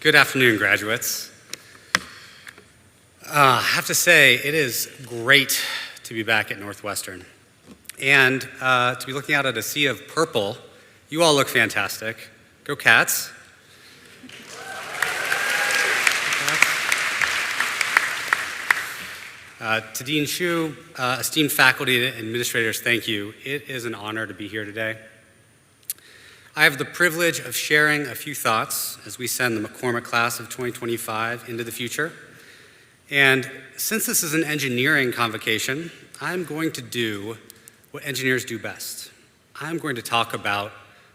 Good afternoon, graduates. I have to say, it is great to be back at Northwestern. And to be looking out at a sea of purple. You all look fantastic. Go Cats. To Dean Schuh, esteemed faculty and administrators, thank you. It is an honor to be here today. I have the privilege of sharing a few thoughts as we send the McCormick class of 2025 into the future. And since this is an engineering convocation, I'm going to do what engineers do best. I'm going to talk about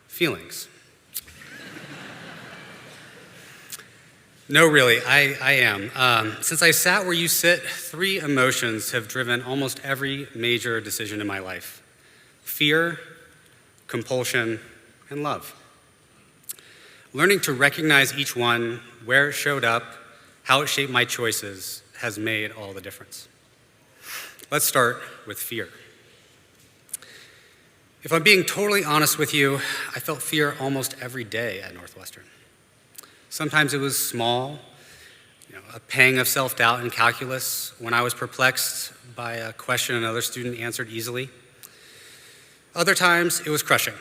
feelings. No, really, I am. Since I sat where you sit, 3 emotions have driven almost every major decision in my life: fear, compulsion, and love. Learning to recognize each one, where it showed up, how it shaped my choices, has made all the difference. Let's start with fear. If I'm being totally honest with you, I felt fear almost every day at Northwestern. Sometimes it was small, a pang of self-doubt in calculus when I was perplexed by a question another student answered easily. Other times it was crushing,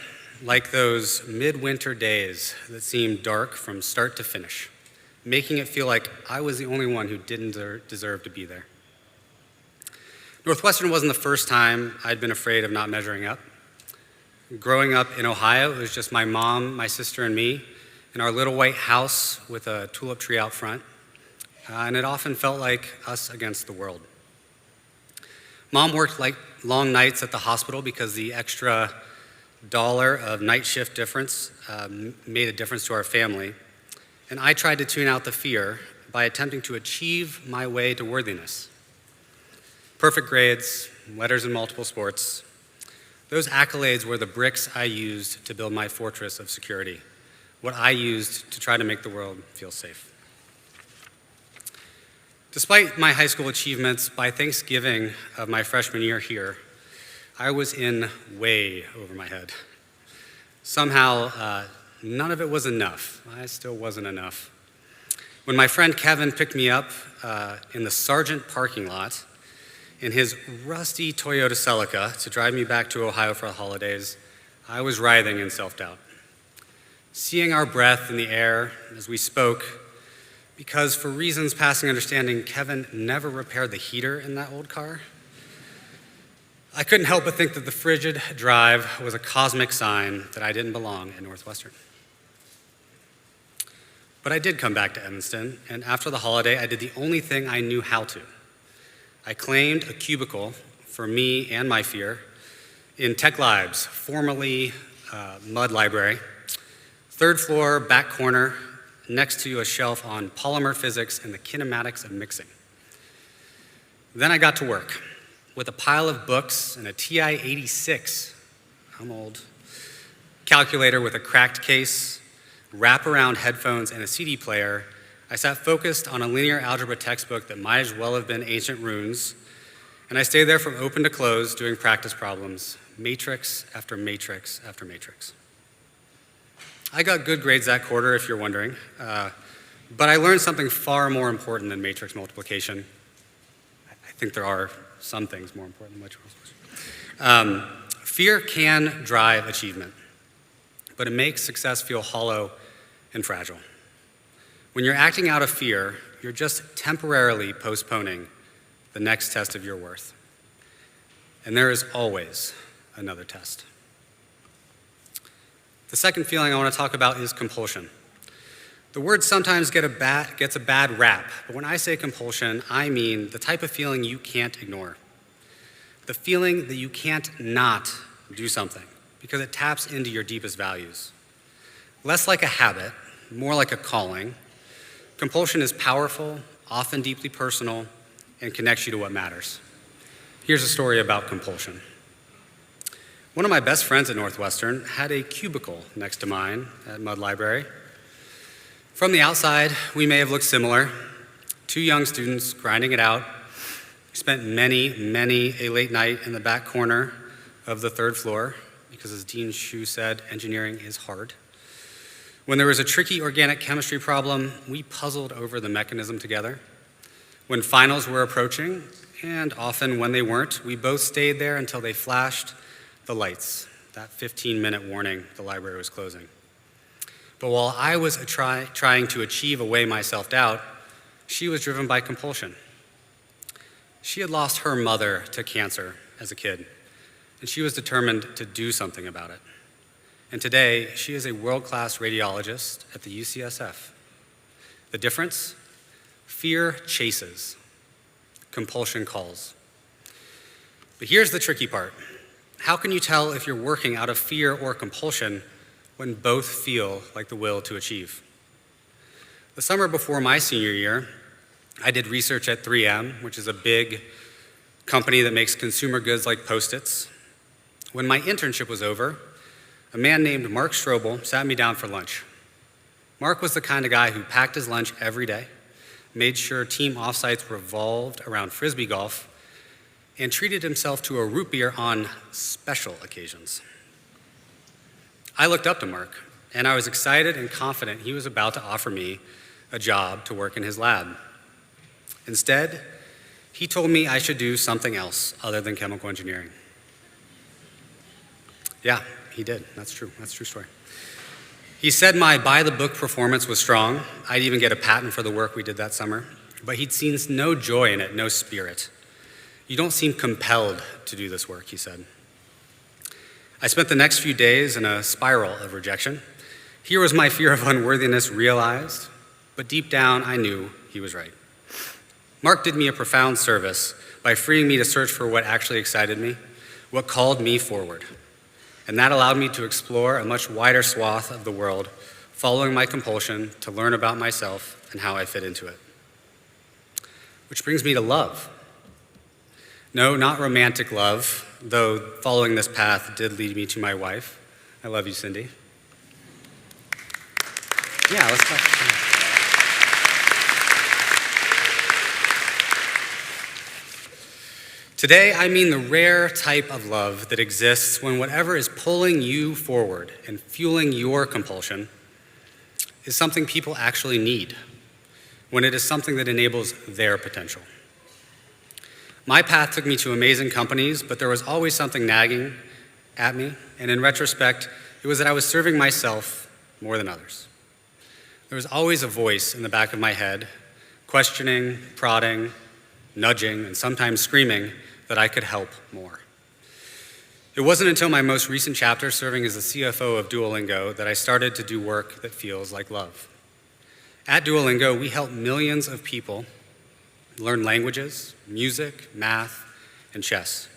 like those midwinter days that seemed dark from start to finish, making it feel like I was the only one who didn't deserve to be there. Northwestern wasn't the first time I'd been afraid of not measuring up. Growing up in Ohio, it was just my mom, my sister, and me in our little white house with a tulip tree out front, and it often felt like us against the world. Mom worked like long nights at the hospital because the extra $1 of night shift difference made a difference to our family, and I tried to tune out the fear by attempting to achieve my way to worthiness. Perfect grades, letters in multiple sports, those accolades were the bricks I used to build my fortress of security, what I used to try to make the world feel safe. Despite my high school achievements, by Thanksgiving of my freshman year here, I was in way over my head. Somehow, none of it was enough. I still wasn't enough. When my friend Kevin picked me up in the Sargent parking lot in his rusty Toyota Celica to drive me back to Ohio for the holidays, I was writhing in self-doubt. Seeing our breath in the air as we spoke, because for reasons passing understanding, Kevin never repaired the heater in that old car, I couldn't help but think that the frigid drive was a cosmic sign that I didn't belong at Northwestern. But I did come back to Evanston, and after the holiday, I did the only thing I knew how to. I claimed a cubicle for me and my fear in Tech Libs, formerly Mud Library, 3rd floor, back corner, next to a shelf on polymer physics and the kinematics of mixing. Then I got to work with a pile of books and a TI-86, I'm old, calculator with a cracked case, wraparound headphones, and a CD player. I sat focused on a linear algebra textbook that might as well have been ancient runes, and I stayed there from open to close doing practice problems, matrix after matrix after matrix. I got good grades that quarter, if you're wondering, but I learned something far more important than matrix multiplication. I think there are some things more important than matrix multiplication. Fear can drive achievement, but it makes success feel hollow and fragile. When you're acting out of fear, you're just temporarily postponing the next test of your worth. And there is always another test. The second feeling I want to talk about is compulsion. The word sometimes gets a bad rap, but when I say compulsion, I mean the type of feeling you can't ignore. The feeling that you can't not do something because it taps into your deepest values. Less like a habit, more like a calling. Compulsion is powerful, often deeply personal, and connects you to what matters. Here's a story about compulsion. One of my best friends at Northwestern had a cubicle next to mine at Mud Library. From the outside, we may have looked similar. 2 young students grinding it out. We spent many a late night in the back corner of the 3rd floor because, as Dean Schuh said, engineering is hard. When there was a tricky organic chemistry problem, we puzzled over the mechanism together. When finals were approaching, and often when they weren't, we both stayed there until they flashed the lights, that 15-minute warning the library was closing. But while I was trying to achieve away my self-doubt, she was driven by compulsion. She had lost her mother to cancer as a kid, and she was determined to do something about it. And today, she is a world-class radiologist at the UCSF. The difference? Fear chases, compulsion calls. But here's the tricky part. How can you tell if you're working out of fear or compulsion when both feel like the will to achieve? The summer before my senior year, I did research at 3M, which is a big company that makes consumer goods like Post-its. When my internship was over, a man named Mark Strobel sat me down for lunch. Mark was the kind of guy who packed his lunch every day, made sure team offsites revolved around frisbee golf, and treated himself to a root beer on special occasions. I looked up to Mark, and I was excited and confident he was about to offer me a job to work in his lab. Instead, he told me I should do something else other than chemical engineering. Yeah, he did. That's true. That's a true story. He said my by-the-book performance was strong. I'd even get a patent for the work we did that summer. But he'd seen no joy in it, no spirit. You don't seem compelled to do this work, he said. I spent the next few days in a spiral of rejection. Here was my fear of unworthiness realized, but deep down I knew he was right. Mark did me a profound service by freeing me to search for what actually excited me, what called me forward. And that allowed me to explore a much wider swath of the world, following my compulsion to learn about myself and how I fit into it. Which brings me to love. No, not romantic love, though following this path did lead me to my wife. I love you, Cindy. Yeah, let's talk. Today, I mean the rare type of love that exists when whatever is pulling you forward and fueling your compulsion is something people actually need, when it is something that enables their potential. My path took me to amazing companies, but there was always something nagging at me, and in retrospect, it was that I was serving myself more than others. There was always a voice in the back of my head, questioning, prodding, nudging, and sometimes screaming that I could help more. It wasn't until my most recent chapter serving as the CFO of Duolingo that I started to do work that feels like love. At Duolingo, we help millions of people learn languages, music, math, and chess.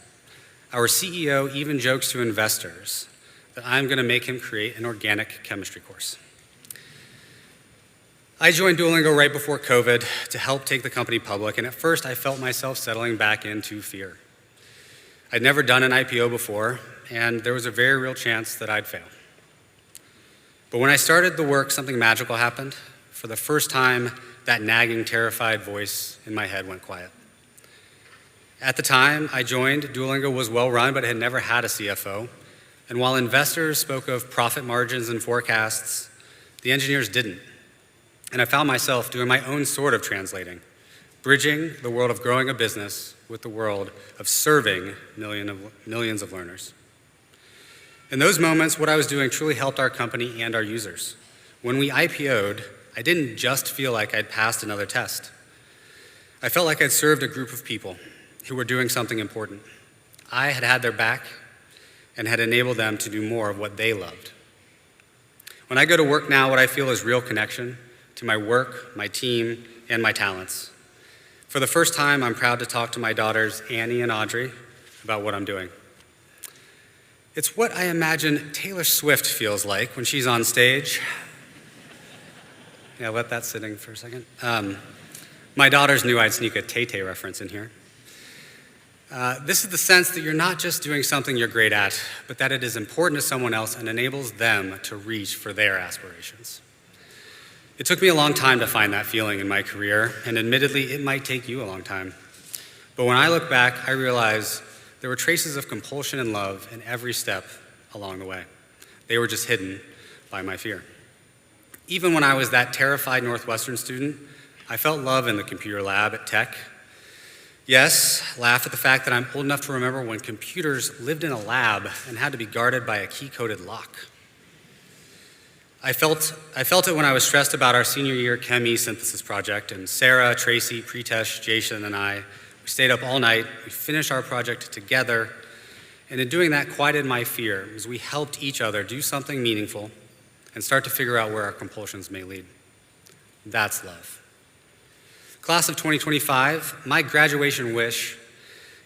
Our CEO even jokes to investors that I'm going to make him create an organic chemistry course. I joined Duolingo right before COVID to help take the company public, and at first I felt myself settling back into fear. I'd never done an IPO before, and there was a very real chance that I'd fail. But when I started the work, something magical happened. For the first time, that nagging, terrified voice in my head went quiet. At the time I joined, Duolingo was well run, but it had never had a CFO. And while investors spoke of profit margins and forecasts, the engineers didn't. And I found myself doing my own sort of translating, bridging the world of growing a business with the world of serving millions of learners. In those moments, what I was doing truly helped our company and our users. When we IPO'd, I didn't just feel like I'd passed another test. I felt like I'd served a group of people who were doing something important. I had had their back and had enabled them to do more of what they loved. When I go to work now, what I feel is real connection to my work, my team, and my talents. For the first time, I'm proud to talk to my daughters, Annie and Audrey, about what I'm doing. It's what I imagine Taylor Swift feels like when she's on stage. Yeah, let that sit in for a second. My daughters knew I'd sneak a Tay-Tay reference in here. This is the sense that you're not just doing something you're great at, but that it is important to someone else and enables them to reach for their aspirations. It took me a long time to find that feeling in my career, and admittedly, it might take you a long time. But when I look back, I realize there were traces of compulsion and love in every step along the way. They were just hidden by my fear. Even when I was that terrified Northwestern student, I felt love in the computer lab at Tech. Yes, laugh at the fact that I'm old enough to remember when computers lived in a lab and had to be guarded by a key-coded lock. I felt it when I was stressed about our senior year Chem-E synthesis project, and Sarah, Tracy, Pritesh, Jason, and I, we stayed up all night, we finished our project together, and in doing that quieted my fear as we helped each other do something meaningful and start to figure out where our compulsions may lead. That's love. Class of 2025, my graduation wish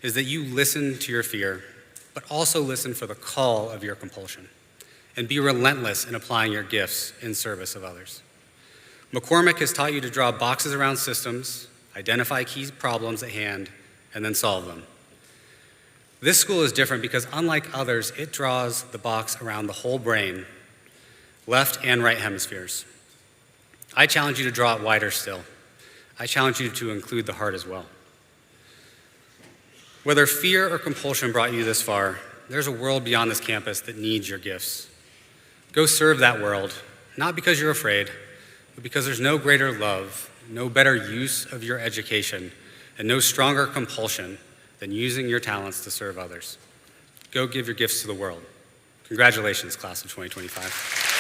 is that you listen to your fear, but also listen for the call of your compulsion, and be relentless in applying your gifts in service of others. McCormick has taught you to draw boxes around systems, identify key problems at hand, and then solve them. This school is different because unlike others, it draws the box around the whole brain, left and right hemispheres. I challenge you to draw it wider still. I challenge you to include the heart as well. Whether fear or compulsion brought you this far, there's a world beyond this campus that needs your gifts. Go serve that world, not because you're afraid, but because there's no greater love, no better use of your education, and no stronger compulsion than using your talents to serve others. Go give your gifts to the world. Congratulations, class of 2025.